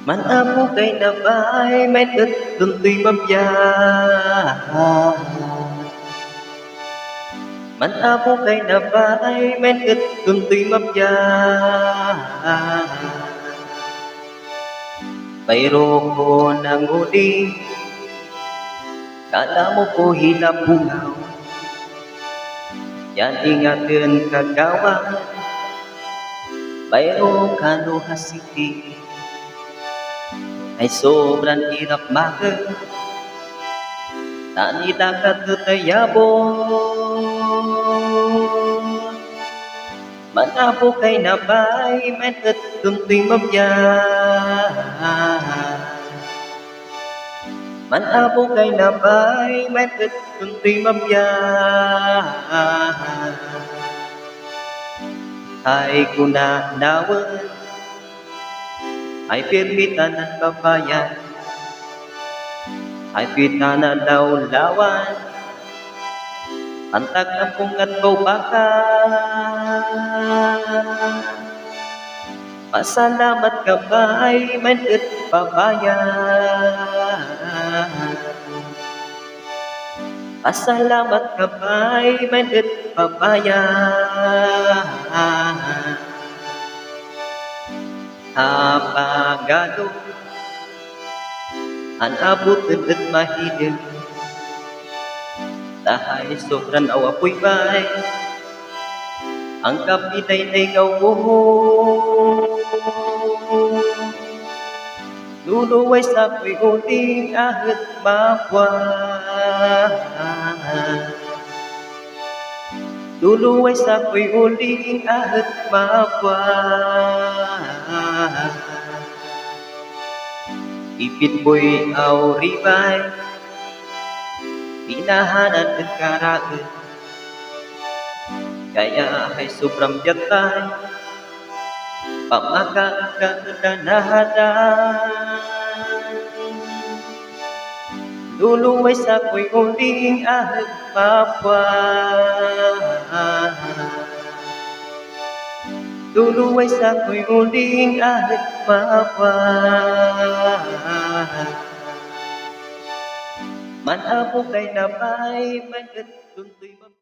Man amo kay nabay may tuntoy mabya. Man amo kay nabay may tuntoy mabya. Bayro ko nang uli, kala mo ko hinapungaw. Yan ingatin kagawa, bayro ka no hasiti. Ay sobrang hirap mager, tanida ka tutayabon. Manabo kay nabay, may tuntoy mabya. Manabo kay nabay, may tuntoy mabya. Ay kunanawan, ay pirmitan ng babayan, ay pitana daw lawan, antag ng pungat baka. Pasalamat ka ba ay manit babayan? Pasalamat ka ba ay manit babayan? Apagado ang abutin at mahilig, dahil sobrang awapoy bay ang kapitay na ikaw mo. Luluway sa ako'y uling ahit mabuwan. Luluway sa ako'y uling ahit mabuwan. Ipit mo'y auribay, pinahanan ng karaan, kaya ay sobrang biyatay, pamakakaganahadan. Luluway sa ako'y uling ahit mabuwan. Luluway sa ako'y uling ahit mabuwan. Man amo kay nabay, man tuntoy